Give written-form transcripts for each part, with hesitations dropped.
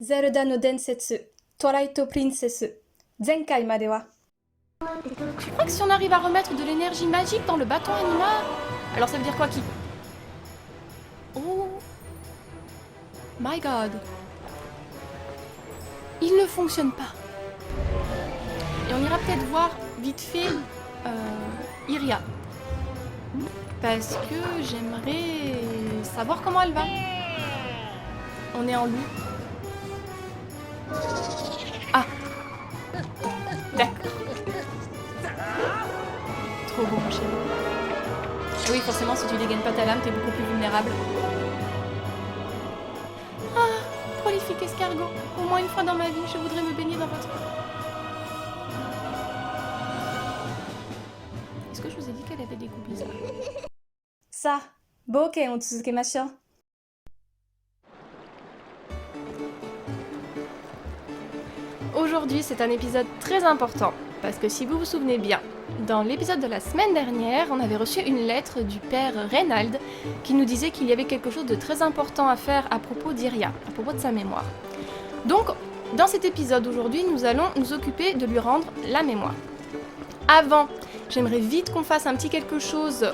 Zelda no Densetsu, Twilight Princess, Zenkai made wa. Tu crois que si on arrive à remettre de l'énergie magique dans le bâton animal, alors ça veut dire quoi qui... Oh my god. Il ne fonctionne pas. Et on ira peut-être voir vite fait Iria. Parce que j'aimerais savoir comment elle va. On est en loup. Ah. D'accord. Trop bon, mon chéri. Oui, forcément, si tu dégaines pas ta lame, t'es beaucoup plus vulnérable. Ah, prolifique escargot. Au moins une fois dans ma vie, je voudrais me baigner dans votre... Est-ce que je vous ai dit qu'elle avait des goûts bizarres? Sa, bouken o tsuzukemashou. Aujourd'hui, c'est un épisode très important, parce que si vous vous souvenez bien, dans l'épisode de la semaine dernière, on avait reçu une lettre du père Reynald qui nous disait qu'il y avait quelque chose de très important à faire à propos d'Iria, à propos de sa mémoire. Donc, dans cet épisode aujourd'hui, nous allons nous occuper de lui rendre la mémoire. Avant, j'aimerais vite qu'on fasse un petit quelque chose,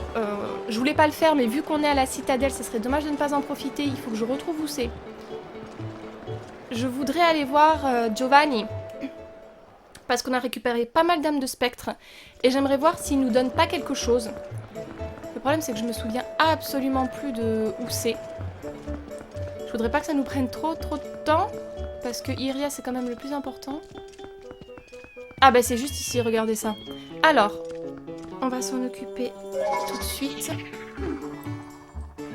je voulais pas le faire, mais vu qu'on est à la citadelle, ce serait dommage de ne pas en profiter, il faut que je retrouve où c'est. Je voudrais aller voir Giovanni, parce qu'on a récupéré pas mal d'âmes de spectre, et j'aimerais voir s'il nous donne pas quelque chose. Le problème c'est que je me souviens absolument plus de où c'est. Je voudrais pas que ça nous prenne trop de temps, parce que Iria c'est quand même le plus important. Ah bah c'est juste ici, regardez ça. Alors, on va s'en occuper tout de suite.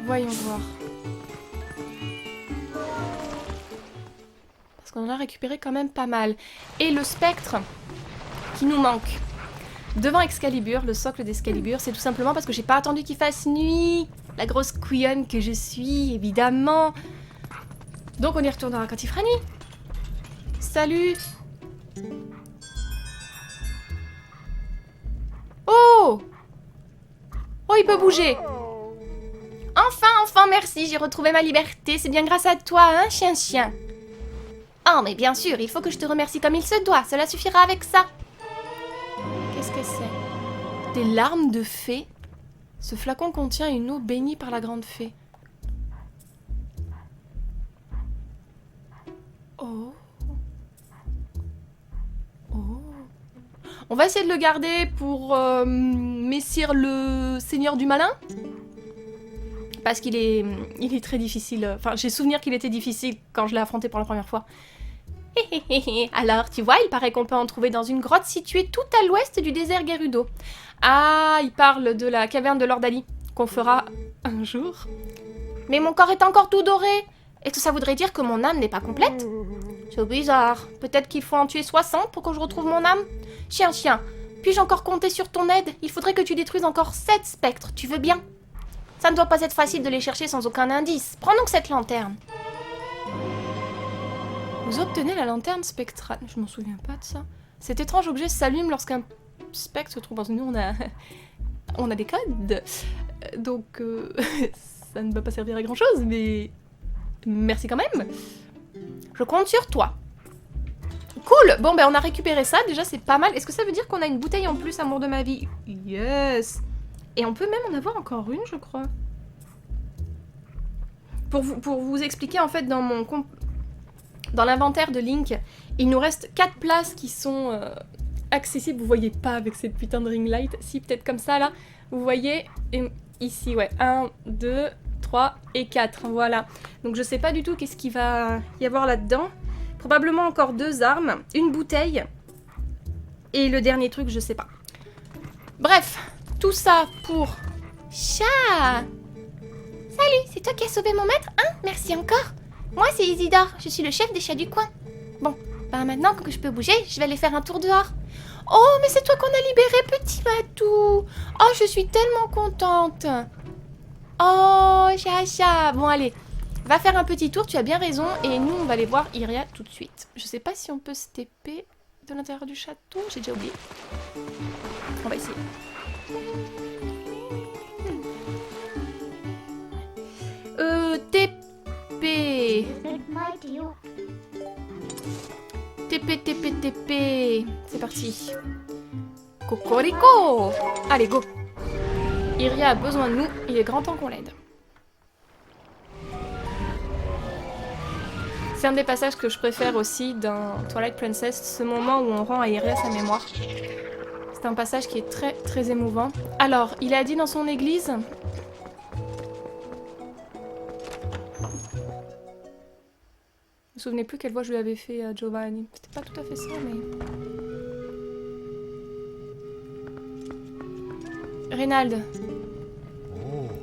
Voyons voir. Qu'on en a récupéré quand même pas mal. Et le spectre qui nous manque devant Excalibur, le socle d'Excalibur, c'est tout simplement parce que j'ai pas attendu qu'il fasse nuit. La grosse couillonne que je suis, évidemment. Donc on y retournera quand il fera nuit. Salut. Oh. Oh, il peut bouger. Enfin, merci, j'ai retrouvé ma liberté. C'est bien grâce à toi, hein, chien. Oh, mais bien sûr, il faut que je te remercie comme il se doit. Cela suffira avec ça. Qu'est-ce que c'est? Des larmes de fée? Ce flacon contient une eau bénie par la grande fée. Oh. Oh. On va essayer de le garder pour Messire le Seigneur du Malin. Parce qu'il est, très difficile. Enfin, j'ai souvenir qu'il était difficile quand je l'ai affronté pour la première fois. Alors, tu vois, il paraît qu'on peut en trouver dans une grotte située tout à l'ouest du désert Gerudo. Ah, il parle de la caverne de Lordali, qu'on fera un jour. Mais mon corps est encore tout doré. Est-ce que ça voudrait dire que mon âme n'est pas complète? C'est bizarre. Peut-être qu'il faut en tuer 60 pour que je retrouve mon âme? Chien, puis-je encore compter sur ton aide? Il faudrait que tu détruises encore 7 spectres, tu veux bien? Ça ne doit pas être facile de les chercher sans aucun indice. Prends donc cette lanterne. Vous obtenez la lanterne spectrale. Je m'en souviens pas de ça. Cet étrange objet s'allume lorsqu'un spectre se trouve. Parce que nous, on a des codes. Donc, ça ne va pas servir à grand chose, mais merci quand même. Je compte sur toi. Cool. Bon, ben on a récupéré ça. Déjà, c'est pas mal. Est-ce que ça veut dire qu'on a une bouteille en plus, amour de ma vie? Yes. Et on peut même en avoir encore une, je crois. Pour vous expliquer, en fait, dans l'inventaire de Link, il nous reste 4 places qui sont accessibles. Vous voyez pas avec cette putain de ring light. Si, peut-être comme ça, là. Vous voyez, et ici, ouais. 1, 2, 3 et 4. Voilà. Donc, je sais pas du tout qu'est-ce qu'il va y avoir là-dedans. Probablement encore 2 armes, une bouteille. Et le dernier truc, je sais pas. Bref. Tout ça pour... Chat! Salut, c'est toi qui as sauvé mon maître, hein? Merci encore. Moi, c'est Isidore, je suis le chef des chats du coin. Bon, ben maintenant que je peux bouger, je vais aller faire un tour dehors. Oh, mais c'est toi qu'on a libéré, petit matou! Oh, je suis tellement contente. Oh, Chacha! Bon, allez, va faire un petit tour, tu as bien raison. Et nous, on va aller voir Iria tout de suite. Je sais pas si on peut se TP de l'intérieur du château, j'ai déjà oublié. On va essayer. TP. TP. C'est parti. Cocorico. Allez, go. Iria a besoin de nous, il est grand temps qu'on l'aide. C'est un des passages que je préfère aussi dans Twilight Princess, ce moment où on rend à Iria sa mémoire. C'est un passage qui est très très émouvant. Alors, il a dit dans son église... Je me souvenais plus quelle voix je lui avais fait à Giovanni. C'était pas tout à fait ça, mais... Reynald.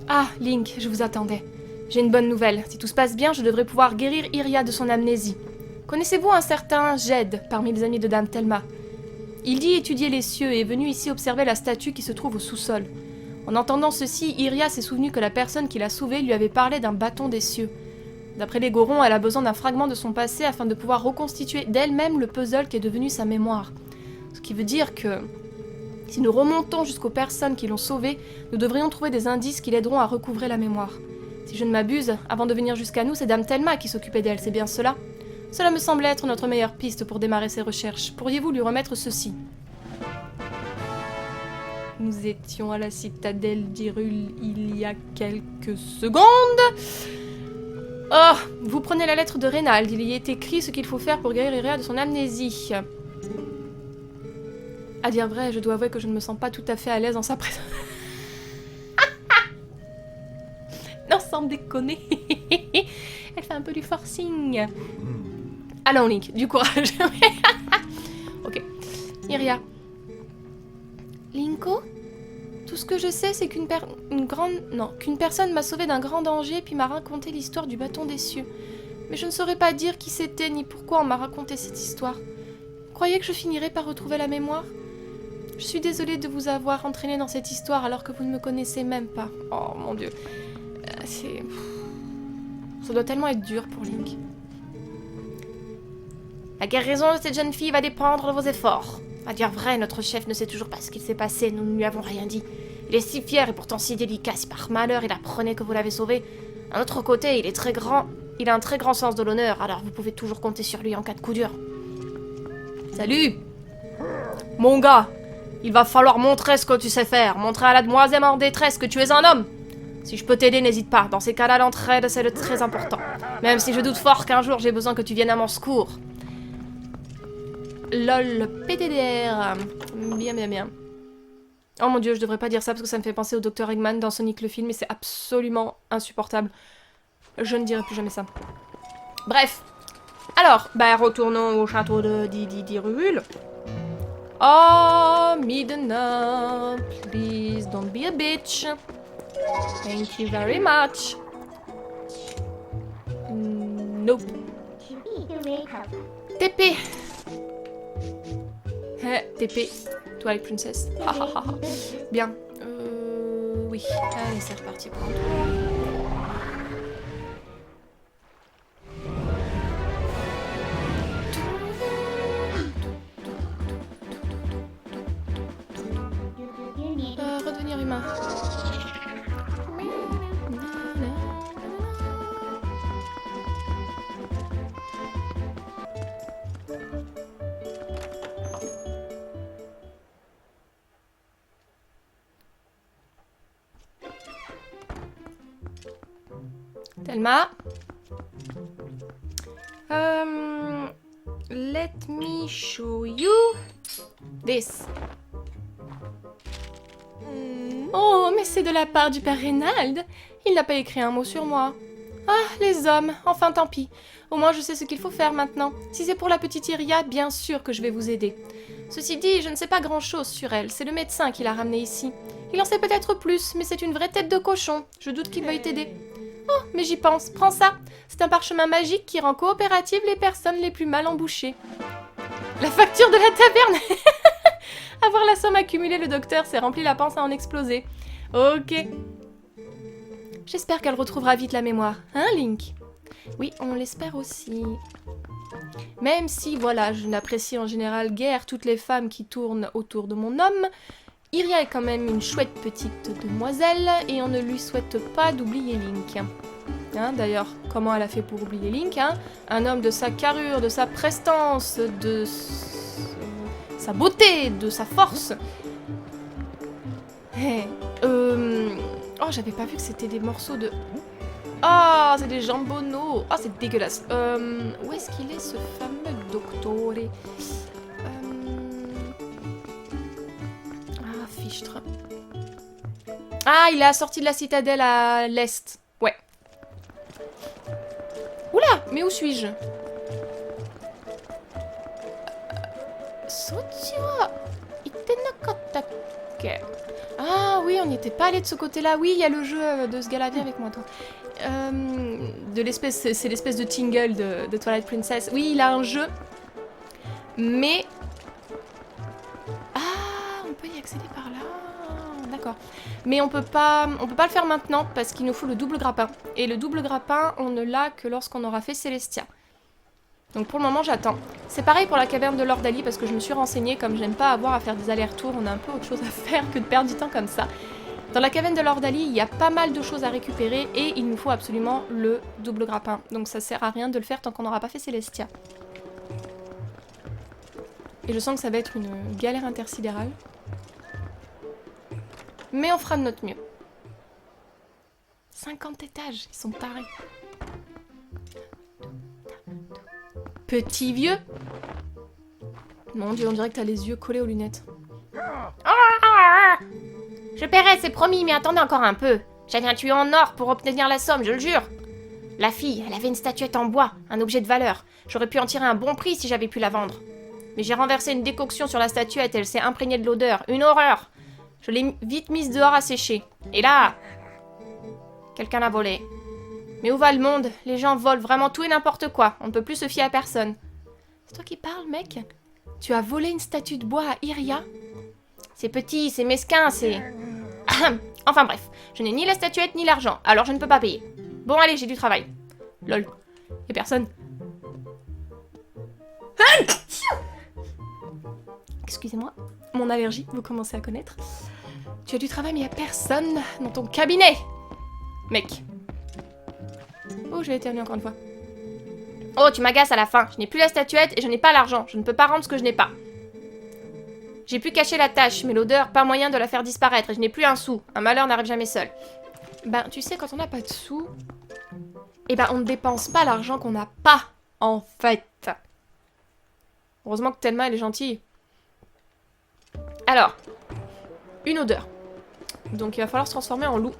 Ah, Link, je vous attendais. J'ai une bonne nouvelle. Si tout se passe bien, je devrais pouvoir guérir Iria de son amnésie. Connaissez-vous un certain Jed, parmi les amis de Dame Thelma? Il dit étudier les cieux et est venu ici observer la statue qui se trouve au sous-sol. En entendant ceci, Iria s'est souvenu que la personne qui l'a sauvée lui avait parlé d'un bâton des cieux. D'après les Gorons, elle a besoin d'un fragment de son passé afin de pouvoir reconstituer d'elle-même le puzzle qui est devenu sa mémoire. Ce qui veut dire que... si nous remontons jusqu'aux personnes qui l'ont sauvée, nous devrions trouver des indices qui l'aideront à recouvrer la mémoire. Si je ne m'abuse, avant de venir jusqu'à nous, c'est Dame Thelma qui s'occupait d'elle, c'est bien cela? Cela me semble être notre meilleure piste pour démarrer ces recherches. Pourriez-vous lui remettre ceci? Nous étions à la citadelle d'Hyrule il y a quelques secondes. Oh, vous prenez la lettre de Reynald. Il y est écrit ce qu'il faut faire pour guérir Iria de son amnésie. À dire vrai, je dois avouer que je ne me sens pas tout à fait à l'aise en sa présence. Non, sans déconner. Elle fait un peu du forcing. Allons, Link, du courage. Ok. Iria. Linko? Tout ce que je sais, c'est qu'une personne m'a sauvée d'un grand danger puis m'a raconté l'histoire du bâton des cieux. Mais je ne saurais pas dire qui c'était ni pourquoi on m'a raconté cette histoire. Vous croyez que je finirais par retrouver la mémoire? Je suis désolée de vous avoir entraîné dans cette histoire alors que vous ne me connaissez même pas. Oh mon Dieu. Ça doit tellement être dur pour Link. La guérison de cette jeune fille va dépendre de vos efforts. À dire vrai, notre chef ne sait toujours pas ce qu'il s'est passé, nous ne lui avons rien dit. Il est si fier et pourtant si délicat, si par malheur il apprenait que vous l'avez sauvé. D'un autre côté, il est très grand, il a un très grand sens de l'honneur, alors vous pouvez toujours compter sur lui en cas de coup dur. Salut! Mon gars, il va falloir montrer ce que tu sais faire, montrer à la demoiselle en détresse que tu es un homme. Si je peux t'aider, n'hésite pas, dans ces cas-là, l'entraide, c'est le très important. Même si je doute fort qu'un jour j'ai besoin que tu viennes à mon secours. LOL, PTDR. Bien. Oh mon dieu, je devrais pas dire ça parce que ça me fait penser au Dr Eggman dans Sonic le film et c'est absolument insupportable. Je ne dirai plus jamais ça. Bref. Alors, retournons au château d'Hyrule. Oh, Midna, please don't be a bitch. Thank you very much. Nope. TP. TP. Twilight Princess. Bien. Oui. Allez, c'est reparti pour un tour. Redevenir humain. Thelma. Let me show you this. Oh, mais c'est de la part du père Reynald. Il n'a pas écrit un mot sur moi. Ah, les hommes, enfin tant pis. Au moins je sais ce qu'il faut faire maintenant. Si c'est pour la petite Iria, bien sûr que je vais vous aider. Ceci dit, je ne sais pas grand-chose sur elle. C'est le médecin qui l'a ramenée ici. Il en sait peut-être plus, mais c'est une vraie tête de cochon. Je doute qu'il veuille t'aider. Oh, mais j'y pense. Prends ça. C'est un parchemin magique qui rend coopératives les personnes les plus mal embouchées. La facture de la taverne. À voir la somme accumulée, le docteur s'est rempli la panse à en exploser. Ok. J'espère qu'elle retrouvera vite la mémoire. Hein, Link? Oui, on l'espère aussi. Même si, voilà, je n'apprécie en général guère toutes les femmes qui tournent autour de mon homme, Iria est quand même une chouette petite demoiselle et on ne lui souhaite pas d'oublier Link. Hein, d'ailleurs, comment elle a fait pour oublier Link, hein? Un homme de sa carrure, de sa prestance, de sa beauté, de sa force. Hey, oh, j'avais pas vu que c'était des morceaux de... Ah, c'est des jambonneaux. Ah, c'est dégueulasse. Où est-ce qu'il est, ce fameux docteur? Ah, fichtre. Ah, il est à la sortie de la citadelle à l'est. Ouais. Oula, mais où suis-je? Sochiwa itenakatake. Ah oui, on n'y était pas allé de ce côté-là. Oui, il y a le jeu de ce gars-là. Viens avec moi, toi. De l'espèce, c'est l'espèce de Tingle de Twilight Princess. Oui, il a un jeu. Mais... Ah, on peut y accéder par là. D'accord. Mais on peut pas le faire maintenant parce qu'il nous faut le double grappin. Et le double grappin, on ne l'a que lorsqu'on aura fait Celestia. Donc pour le moment, j'attends. C'est pareil pour la caverne de Lord Ali parce que je me suis renseignée. Comme j'aime pas avoir à faire des allers-retours, on a un peu autre chose à faire que de perdre du temps comme ça. Dans la caverne de Lord Ali, il y a pas mal de choses à récupérer et il nous faut absolument le double grappin. Donc ça sert à rien de le faire tant qu'on n'aura pas fait Celestia. Et je sens que ça va être une galère intersidérale. Mais on fera de notre mieux. 50 étages, ils sont tarés. Petit vieux. Mon dieu, on dirait que t'as les yeux collés aux lunettes. Je paierai, c'est promis, mais attendez encore un peu. J'avais un tuyau en or pour obtenir la somme, je le jure. La fille, elle avait une statuette en bois, un objet de valeur. J'aurais pu en tirer un bon prix si j'avais pu la vendre. Mais j'ai renversé une décoction sur la statuette et elle s'est imprégnée de l'odeur. Une horreur. Je l'ai vite mise dehors à sécher. Et là... quelqu'un l'a volée. Mais où va le monde? Les gens volent vraiment tout et n'importe quoi. On ne peut plus se fier à personne. C'est toi qui parles, mec? Tu as volé une statue de bois à Iria? C'est petit, c'est mesquin, c'est... Enfin bref, je n'ai ni la statuette ni l'argent, alors je ne peux pas payer. Bon allez, j'ai du travail. Lol. Y'a personne. Excusez-moi, mon allergie, vous commencez à connaître. Tu as du travail mais y'a personne dans ton cabinet. Mec. Oh, j'ai éternué encore une fois. Oh, tu m'agaces à la fin. Je n'ai plus la statuette et je n'ai pas l'argent. Je ne peux pas rendre ce que je n'ai pas. J'ai pu cacher la tâche, mais l'odeur, pas moyen de la faire disparaître. Et je n'ai plus un sou. Un malheur n'arrive jamais seul. Ben, tu sais, quand on n'a pas de sous, eh ben, on ne dépense pas l'argent qu'on n'a pas, en fait. Heureusement que Thelma, elle est gentille. Alors, une odeur. Donc, il va falloir se transformer en loup.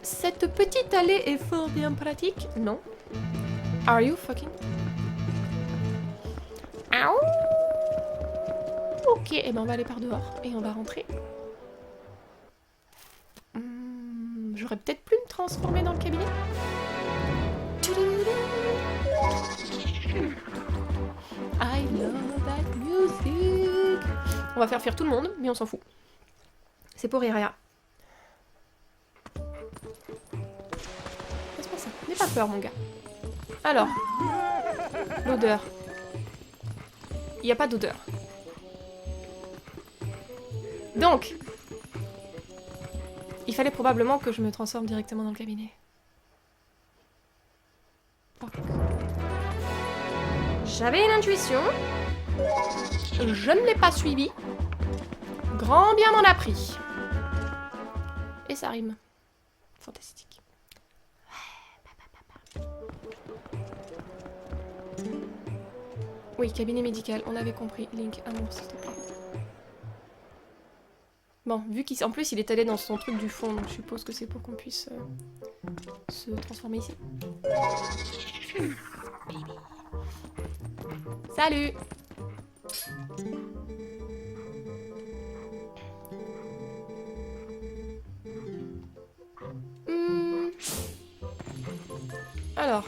Cette petite allée est fort bien pratique, non? Are you fucking... Aouh. Ok, et ben on va aller par dehors et on va rentrer. J'aurais peut-être pu me transformer dans le cabinet. I love that music. On va faire fuir tout le monde, mais on s'en fout. C'est pour Iria. C'est pas ça. N'aie pas peur, mon gars. Alors, l'odeur. Il n'y a pas d'odeur. Donc, il fallait probablement que je me transforme directement dans le cabinet. Okay. J'avais une intuition. Je ne l'ai pas suivie. Grand bien m'en a pris. Et ça rime. Fantastique. Oui, cabinet médical, on avait compris. Link, amour, s'il te plaît. Bon, vu qu'en plus il est allé dans son truc du fond, donc je suppose que c'est pour qu'on puisse se transformer ici. Salut! Alors...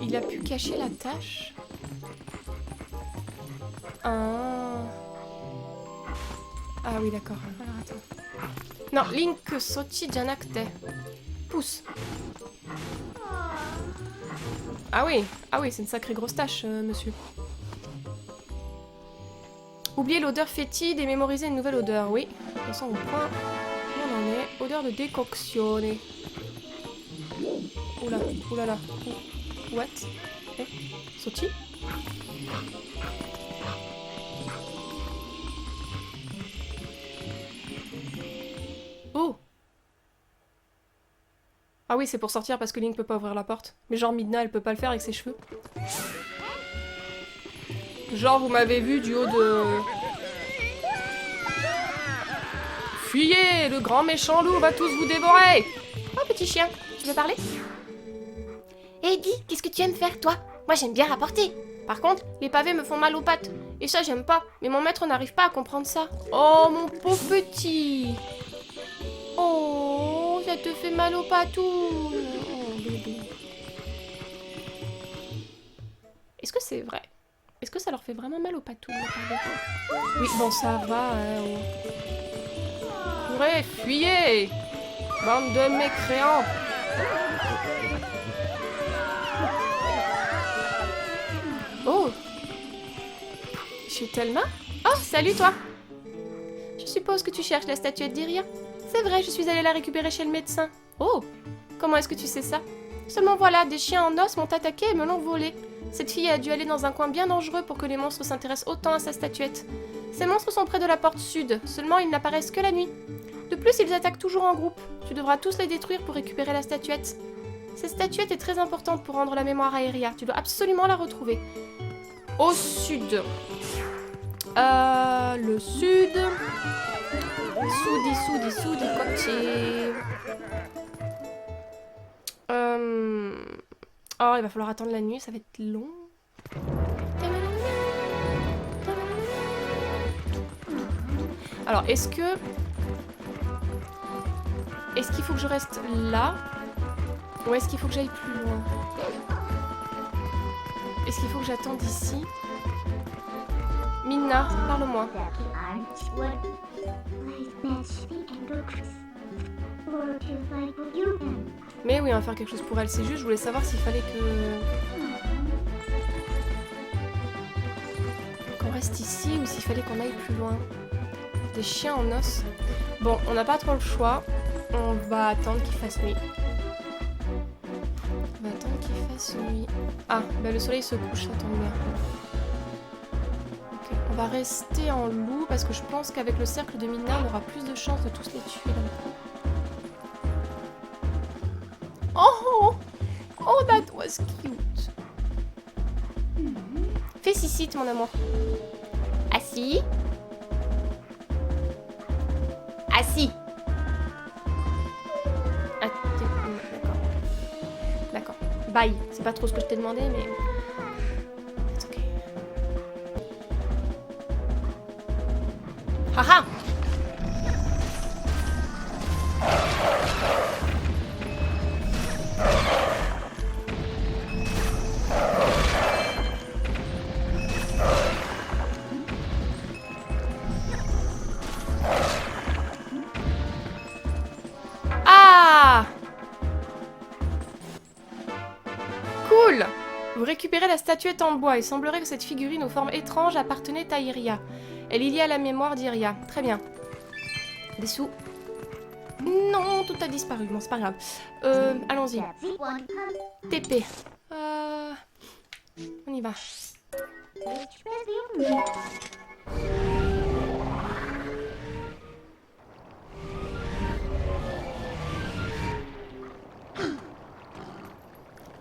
il a pu cacher la tâche. Ah oui, d'accord. Alors, attends. Non, Link Sochi Janakte. Pousse. Ah oui, c'est une sacrée grosse tâche, monsieur. Oublier l'odeur fétide et mémoriser une nouvelle odeur, oui. De toute façon, on prend... où on en est. Odeur de décoction. Oula, oulala. What? Eh, Sauti? Oh! Ah oui, c'est pour sortir parce que Link peut pas ouvrir la porte. Mais genre Midna, elle peut pas le faire avec ses cheveux. Genre, vous m'avez vu du haut de... Fuyez! Le grand méchant loup va tous vous dévorer! Oh, petit chien, tu veux parler? Eh, dis, qu'est-ce que tu aimes faire, toi? Moi, j'aime bien rapporter. Par contre, les pavés me font mal aux pattes. Et ça, j'aime pas. Mais mon maître n'arrive pas à comprendre ça. Oh, mon pauvre petit! Oh, ça te fait mal aux patou! Oh, bébé. Est-ce que c'est vrai? Est-ce que ça leur fait vraiment mal aux patous, les pavés? Oui, bon, ça va. Courez, fuyez! Bande de mécréants! Oh! Chez Thelma? Oh, salut toi! Je suppose que tu cherches la statuette d'Iria? C'est vrai, je suis allée la récupérer chez le médecin. Oh! Comment est-ce que tu sais ça? Seulement voilà, des chiens en os m'ont attaqué et me l'ont volée. Cette fille a dû aller dans un coin bien dangereux pour que les monstres s'intéressent autant à sa statuette. Ces monstres sont près de la porte sud, seulement ils n'apparaissent que la nuit. De plus, ils attaquent toujours en groupe. Tu devras tous les détruire pour récupérer la statuette. Cette statuette est très importante pour rendre la mémoire à Iria. Tu dois absolument la retrouver. Au sud. Le sud. Soudi, côté. Oh, il va falloir attendre la nuit, ça va être long. Alors, est-ce qu'il faut que je reste là? Ou est-ce qu'il faut que j'aille plus loin? Est-ce qu'il faut que j'attende ici? Minna, parle-moi. Mais oui, on va faire quelque chose pour elle. C'est juste, je voulais savoir s'il fallait qu'on reste ici ou s'il fallait qu'on aille plus loin. Des chiens en os. Bon, on n'a pas trop le choix. On va attendre qu'il fasse nuit. On va attendre qu'il fasse nuit. Ah, bah le soleil se couche, ça tombe bien. Ok, on va rester en loup parce que je pense qu'avec le cercle de Minna, on aura plus de chances de tous les tuer. Oh, oh, that was cute. Fais cicite, mon amour. Assis. Assis. Ah, d'accord. D'accord. Bye. C'est pas trop ce que je t'ai demandé, mais... It's okay. Haha. Vous récupérez la statuette en bois. Il semblerait que cette figurine aux formes étranges appartenait à Iria. Elle est liée à la mémoire d'Iria. Très bien. Des sous. Non, tout a disparu. Bon, c'est pas grave. Allons-y. TP. On y va.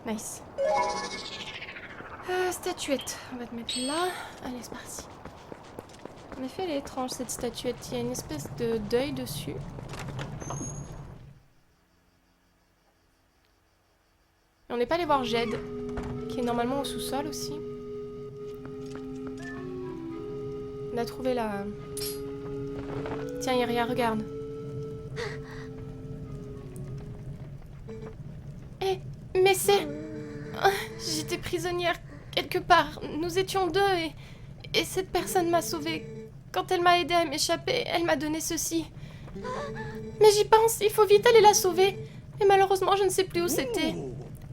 Nice. Statuette. On va te mettre là. Allez, c'est parti. En effet, elle est étrange cette statuette. Il y a une espèce de deuil dessus. Et on n'est pas allé voir Jed, qui est normalement au sous-sol aussi. On a trouvé la... Tiens, Iria, regarde. Eh, mais c'est... J'étais prisonnière quelque part. Nous étions deux et cette personne m'a sauvée. Quand elle m'a aidée à m'échapper, elle m'a donné ceci. Mais j'y pense, il faut vite aller la sauver. Et malheureusement, je ne sais plus où c'était.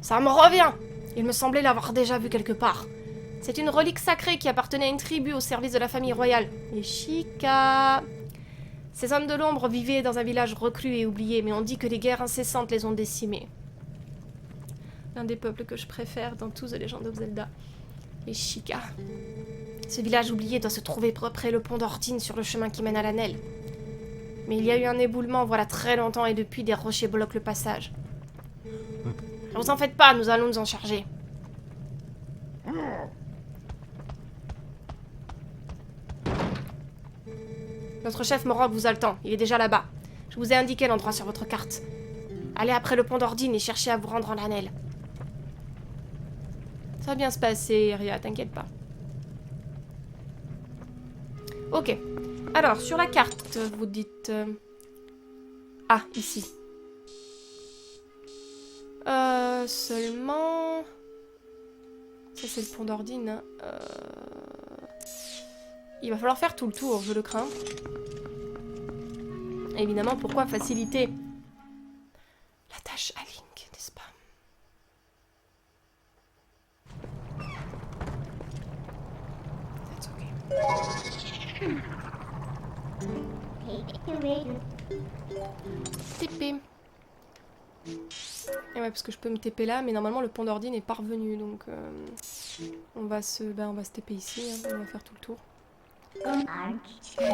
Ça me revient. Il me semblait l'avoir déjà vue quelque part. C'est une relique sacrée qui appartenait à une tribu au service de la famille royale. Les Chica. Ces hommes de l'ombre vivaient dans un village reclus et oublié, mais on dit que les guerres incessantes les ont décimés. L'un des peuples que je préfère dans tous The Legend of Zelda. Les Sheikah. Ce village oublié doit se trouver près le pont d'Ortine sur le chemin qui mène à l'Anel. Mais il y a eu un éboulement voilà très longtemps et depuis des rochers bloquent le passage. Ne vous en faites pas, nous allons nous en charger. Notre chef Morog vous attend, il est déjà là-bas. Je vous ai indiqué l'endroit sur votre carte. Allez après le pont d'Ordine et cherchez à vous rendre en l'Anel. Ça va bien se passer, Ria, t'inquiète pas. Ok. Alors, sur la carte, vous dites... Ah, ici. Seulement... Ça, c'est le pont d'Ordine. Hein. Il va falloir faire tout le tour, je le crains. Évidemment, pourquoi faciliter la tâche à Link, n'est-ce pas? That's okay. TP. Et ouais, parce que je peux me TP là, mais normalement le pont d'Ordine est parvenu, donc on va se TP ici, hein, on va faire tout le tour. Let's go.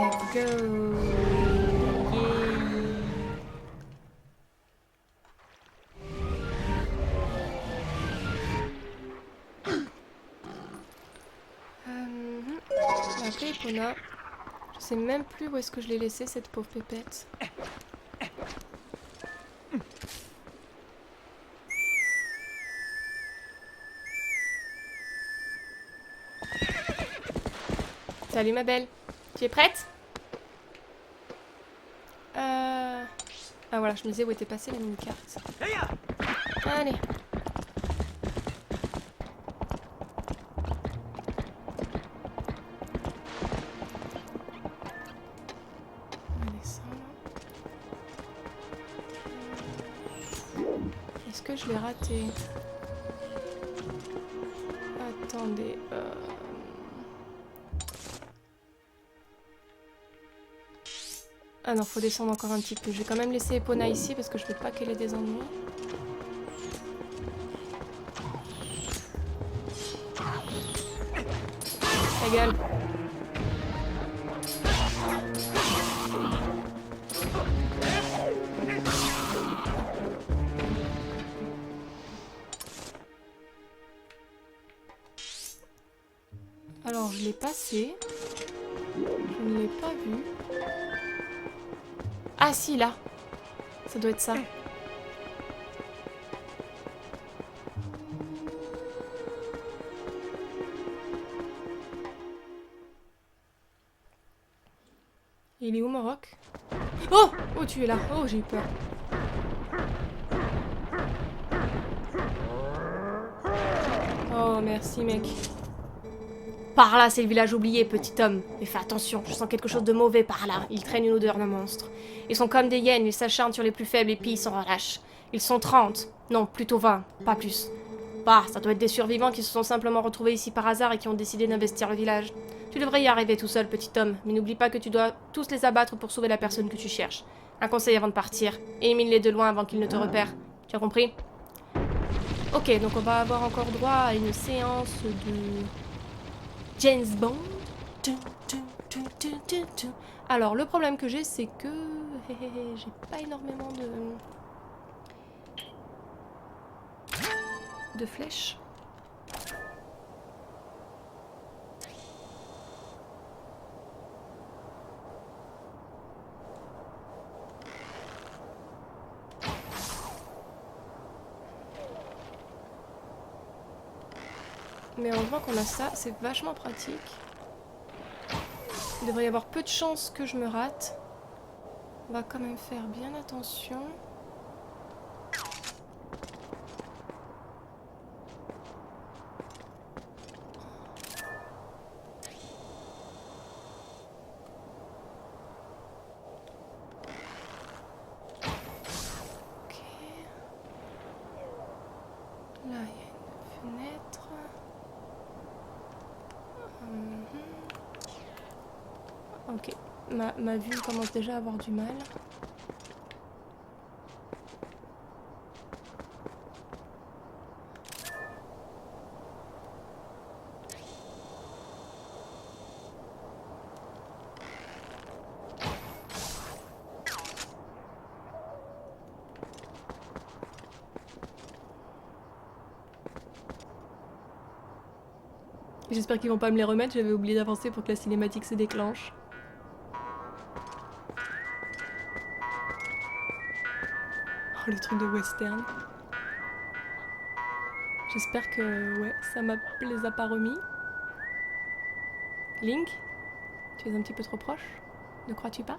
On va appeler Epona. Je sais même plus où est-ce que je l'ai laissé cette pauvre pépette. Salut ma belle. Tu es prête? Ah voilà, je me disais où était passée la mini-carte. Allez. On va descendre. Est-ce que je l'ai raté? Attendez. Ah non, faut descendre encore un petit peu. Je vais quand même laisser Epona ici parce que je veux pas qu'elle ait des ennuis. Ta gueule. Alors, je l'ai passé. Je ne l'ai pas vu. Ah si, là. Ça doit être ça. Il est où, Morok? Oh! Oh, tu es là. Oh, j'ai eu peur. Oh, merci, mec. Par là, c'est le village oublié, petit homme. Mais fais attention, je sens quelque chose de mauvais par là. Il traîne une odeur de monstre. Ils sont comme des hyènes, ils s'acharnent sur les plus faibles et puis ils s'en relâchent. Ils sont 30. Non, plutôt 20, pas plus. Bah, ça doit être des survivants qui se sont simplement retrouvés ici par hasard et qui ont décidé d'investir le village. Tu devrais y arriver tout seul, petit homme, mais n'oublie pas que tu dois tous les abattre pour sauver la personne que tu cherches. Un conseil avant de partir, élimine-les de loin avant qu'ils ne te repèrent. Tu as compris? Ok, donc on va avoir encore droit à une séance de... James Bond. Alors, le problème que j'ai, c'est que... j'ai pas énormément de flèches. Mais heureusement qu'on a ça, c'est vachement pratique. Il devrait y avoir peu de chances que je me rate. On va quand même faire bien attention. Ok. Là, il y a une fenêtre. Ok, ma vue commence déjà à avoir du mal. J'espère qu'ils vont pas me les remettre, j'avais oublié d'avancer pour que la cinématique se déclenche. Oh, le truc de western. J'espère que ouais, ça les a pas remis. Link, tu es un petit peu trop proche, ne crois-tu pas?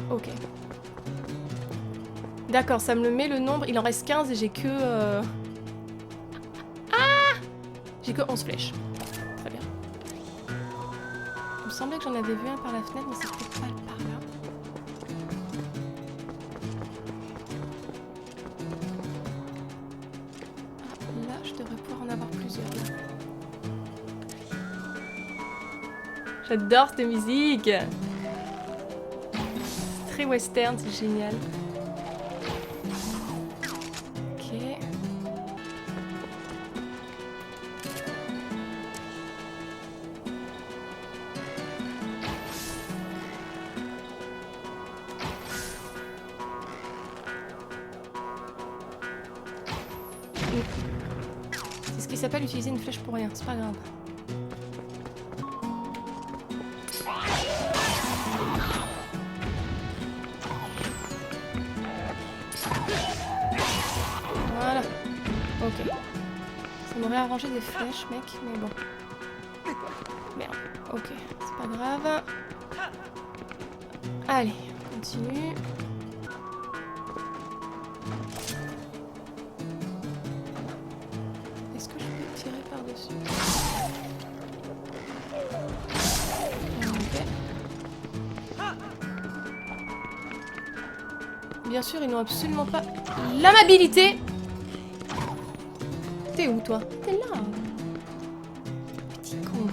Ok. D'accord, ça me met le nombre, il en reste 15 et j'ai que... Ah! J'ai que 11 flèches. Très bien. Il me semblait que j'en avais vu un par la fenêtre, mais c'est peut-être pas par là. Ah, là, je devrais pouvoir en avoir plusieurs. J'adore cette musique! C'est très western, c'est génial. Ok. C'est ce qui s'appelle utiliser une flèche pour rien, c'est pas grave. Voilà. Ok. Ça m'aurait arrangé des flèches, mec, mais bon. Merde. Ok, c'est pas grave. Allez, on continue. Est-ce que je peux tirer par-dessus? Ok. Bien sûr, ils n'ont absolument pas l'amabilité. T'es où, toi? T'es là. Petit con.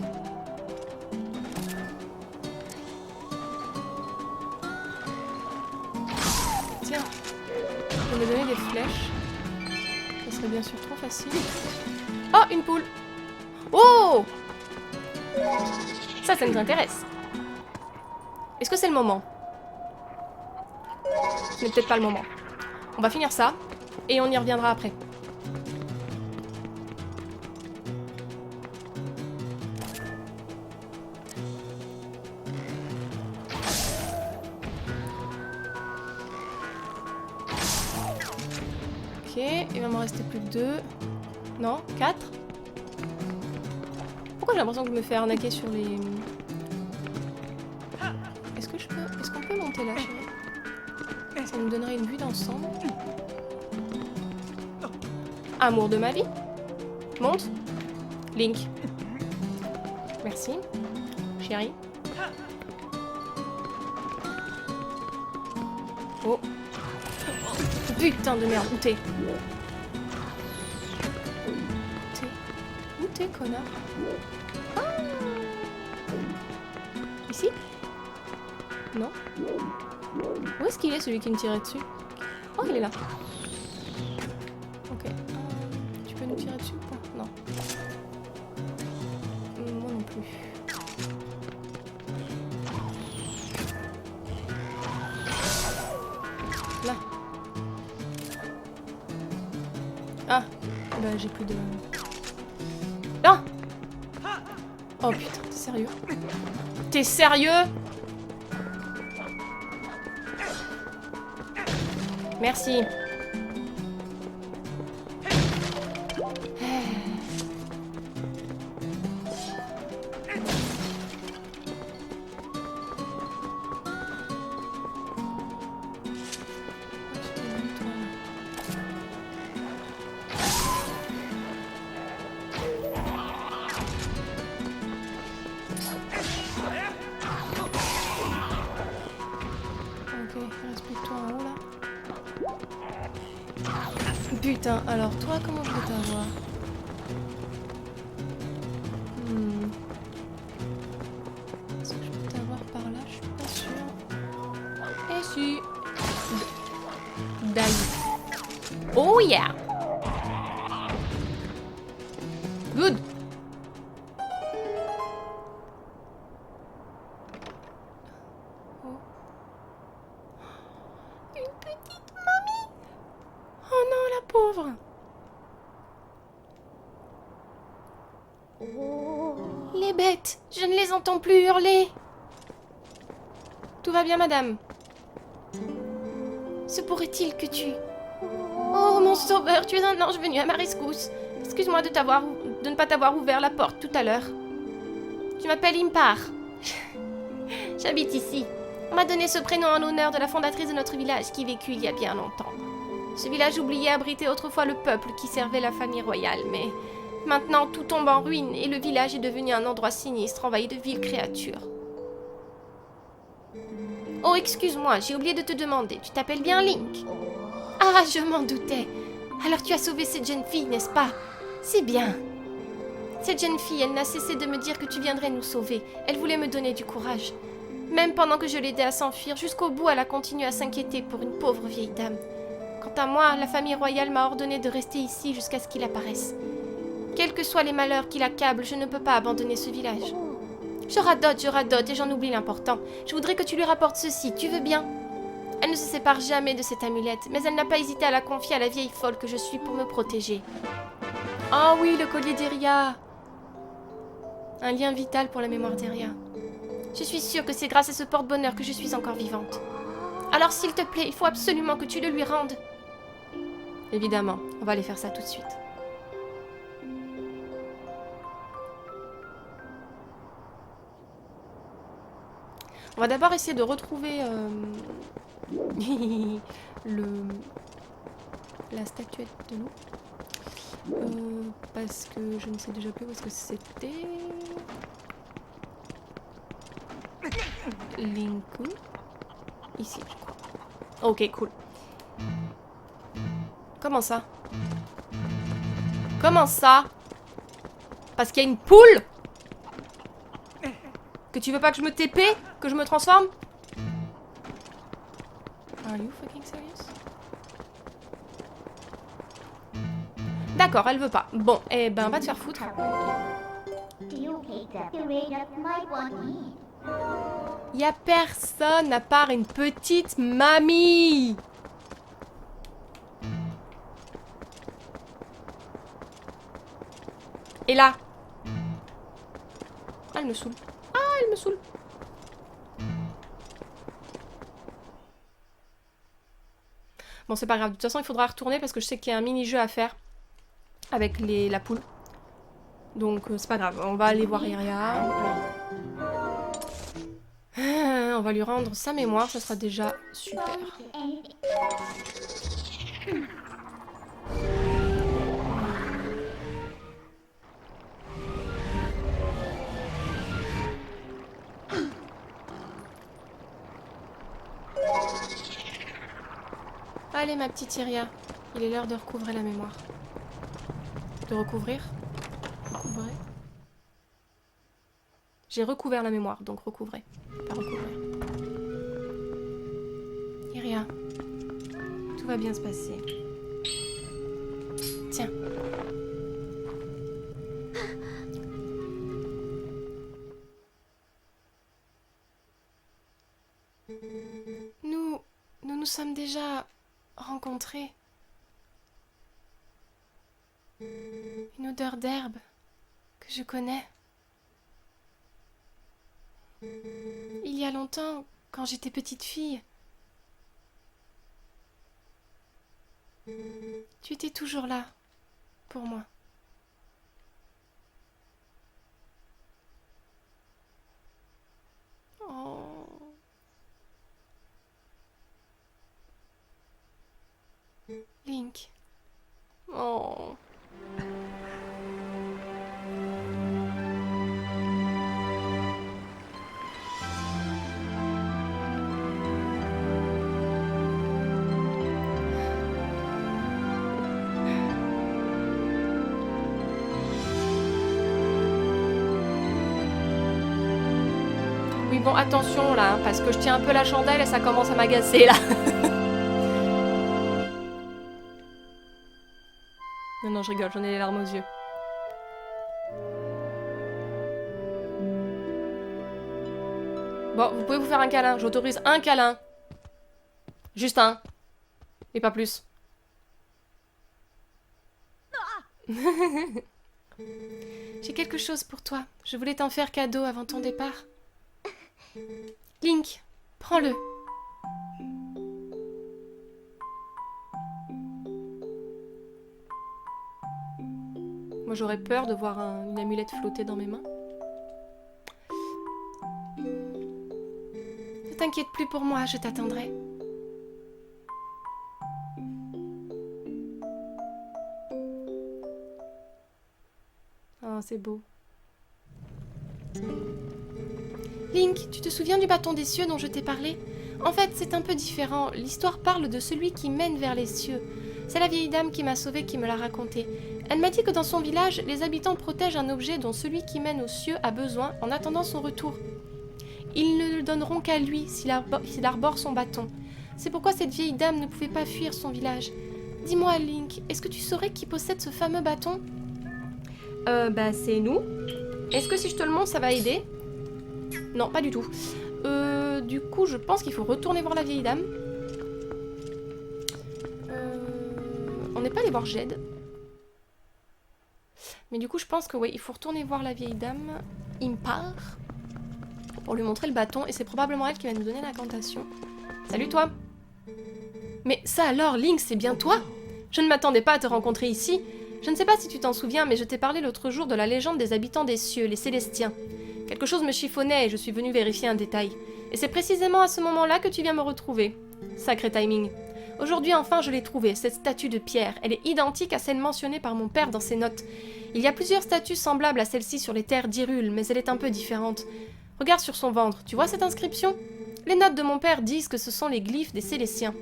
Tiens. Je vais me donner des flèches. Ça serait bien sûr trop facile. Oh, une poule. Oh! Ça nous intéresse. Est-ce que c'est le moment? Ce n'est peut-être pas le moment. On va finir ça, et on y reviendra après. Ok, il va m'en rester plus que 2. Non, 4. Pourquoi j'ai l'impression que je me fais arnaquer sur les... Est-ce qu'on peut monter là, chérie? Ça nous donnerait une vue d'ensemble. Amour de ma vie. Monte. Link. Merci. Chérie. Oh. Putain de merde, où t'es? Où t'es, connard? Ah. Ici? Non? Où est-ce qu'il est, celui qui me tirait dessus? Oh, il est là. Ok. Tu peux nous tirer dessus ou pas? Non. Moi non plus. Là. Ah. Bah, j'ai plus de... Non! Oh putain, t'es sérieux? T'es sérieux? Merci. Ok, il reste plus que toi en haut là. Putain, alors toi, comment je vais t'avoir? Est-ce que je peux t'avoir par là? Je suis pas sûre. Et si... Die. Oh yeah! Good! Oh. Une petite mamie! Oh pauvre. Les bêtes, je ne les entends plus hurler. Tout va bien, madame? Se pourrait-il que tu... Oh, mon sauveur, tu es un ange venu à ma rescousse. Excuse-moi de ne pas t'avoir ouvert la porte tout à l'heure. Je m'appelle Impar. J'habite ici. On m'a donné ce prénom en l'honneur de la fondatrice de notre village qui vécut il y a bien longtemps. Ce village oublié abritait autrefois le peuple qui servait la famille royale, mais maintenant tout tombe en ruine et le village est devenu un endroit sinistre envahi de viles créatures. Oh, excuse-moi, j'ai oublié de te demander, tu t'appelles bien Link? Ah, je m'en doutais. Alors tu as sauvé cette jeune fille, n'est-ce pas? C'est bien. Cette jeune fille, elle n'a cessé de me dire que tu viendrais nous sauver. Elle voulait me donner du courage. Même pendant que je l'aidais à s'enfuir, jusqu'au bout, elle a continué à s'inquiéter pour une pauvre vieille dame. Quant à moi, la famille royale m'a ordonné de rester ici jusqu'à ce qu'il apparaisse. Quels que soient les malheurs qui l'accablent, je ne peux pas abandonner ce village. Je radote et j'en oublie l'important. Je voudrais que tu lui rapportes ceci, tu veux bien? Elle ne se sépare jamais de cette amulette, mais elle n'a pas hésité à la confier à la vieille folle que je suis pour me protéger. Oh oui, le collier d'Iria. Un lien vital pour la mémoire d'Iria. Je suis sûre que c'est grâce à ce porte-bonheur que je suis encore vivante. Alors s'il te plaît, il faut absolument que tu le lui rendes. Évidemment, on va aller faire ça tout de suite. On va d'abord essayer de retrouver la statuette de loup. Parce que je ne sais déjà plus où est-ce que c'était. Linku. Ici, je crois. Ok, cool. Comment ça? Comment ça? Parce qu'il y a une poule? Que tu veux pas que je me TP? Que je me transforme? Are you fucking serious? D'accord, elle veut pas. Bon, eh ben, va te faire foutre. Y a personne à part une petite mamie. Et là? Ah, elle me saoule. Ah, elle me saoule. Bon, c'est pas grave. De toute façon, il faudra retourner parce que je sais qu'il y a un mini-jeu à faire avec la poule. Donc, c'est pas grave. On va aller voir Iria. On va lui rendre sa mémoire. Ça sera déjà super. Allez, ma petite Iria. Il est l'heure de recouvrer la mémoire. De recouvrir? Recouvrer? J'ai recouvert la mémoire, donc recouvrer. Pas recouvrir. Iria. Tout va bien se passer. Tiens. Nous sommes déjà rencontrés. Une odeur d'herbe que je connais. Il y a longtemps, quand j'étais petite fille, tu étais toujours là pour moi. Oh. Link. Oh. Oui, bon, attention là, hein, parce que je tiens un peu la chandelle et ça commence à m'agacer là. Non, je rigole, j'en ai les larmes aux yeux. Bon, vous pouvez vous faire un câlin, j'autorise un câlin. Juste un. Et pas plus. J'ai quelque chose pour toi. Je voulais t'en faire cadeau avant ton départ. Link, prends-le. Moi j'aurais peur de voir une amulette flotter dans mes mains. Ne t'inquiète plus pour moi, je t'attendrai. Oh, c'est beau. Link, tu te souviens du bâton des cieux dont je t'ai parlé? En fait, c'est un peu différent. L'histoire parle de celui qui mène vers les cieux. C'est la vieille dame qui m'a sauvée qui me l'a raconté. Elle m'a dit que dans son village, les habitants protègent un objet dont celui qui mène aux cieux a besoin en attendant son retour. Ils ne le donneront qu'à lui s'il arbore son bâton. C'est pourquoi cette vieille dame ne pouvait pas fuir son village. Dis-moi, Link, est-ce que tu saurais qui possède ce fameux bâton? C'est nous. Est-ce que si je te le montre, ça va aider? Non, pas du tout. Du coup, je pense qu'il faut retourner voir la vieille dame. On n'est pas allé voir Jed. Mais du coup, je pense que oui, il faut retourner voir la vieille dame. Impar. Pour lui montrer le bâton. Et c'est probablement elle qui va nous donner l'incantation. Salut toi! Mais ça alors, Link, c'est bien toi? Je ne m'attendais pas à te rencontrer ici. Je ne sais pas si tu t'en souviens, mais je t'ai parlé l'autre jour de la légende des habitants des cieux, les Célestiens. Quelque chose me chiffonnait et je suis venue vérifier un détail. Et c'est précisément à ce moment-là que tu viens me retrouver. Sacré timing. Aujourd'hui enfin je l'ai trouvée, cette statue de pierre. Elle est identique à celle mentionnée par mon père dans ses notes. Il y a plusieurs statues semblables à celle-ci sur les terres d'Hyrule, mais elle est un peu différente. Regarde sur son ventre, tu vois cette inscription? Les notes de mon père disent que ce sont les glyphes des Célestiens.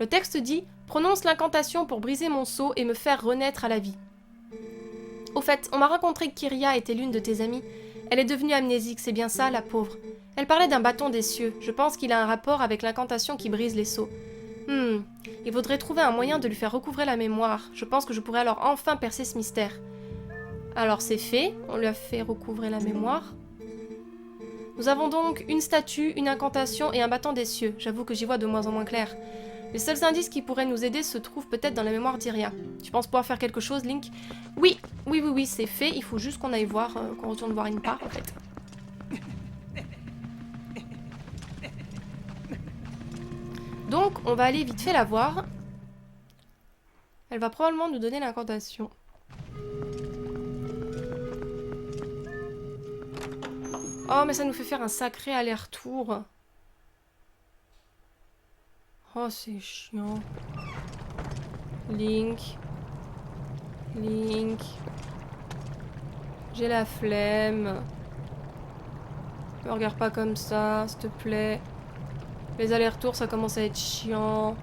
Le texte dit « Prononce l'incantation pour briser mon sceau et me faire renaître à la vie ». Au fait, on m'a raconté que Kyria était l'une de tes amies. Elle est devenue amnésique, c'est bien ça, la pauvre. Elle parlait d'un bâton des cieux. Je pense qu'il a un rapport avec l'incantation qui brise les sceaux. Il faudrait trouver un moyen de lui faire recouvrer la mémoire. Je pense que je pourrais alors enfin percer ce mystère. Alors c'est fait, on lui a fait recouvrer la mémoire. Nous avons donc une statue, une incantation et un bâton des cieux. J'avoue que j'y vois de moins en moins clair. Les seuls indices qui pourraient nous aider se trouvent peut-être dans la mémoire d'Iria. Tu penses pouvoir faire quelque chose, Link? Oui, c'est fait. Il faut juste qu'on aille voir, qu'on retourne voir Impar, en fait. Donc, on va aller vite fait la voir. Elle va probablement nous donner l'incantation. Oh, mais ça nous fait faire un sacré aller-retour. Oh, c'est chiant. Link. J'ai la flemme. Me regarde pas comme ça, s'il te plaît. Les allers-retours, ça commence à être chiant.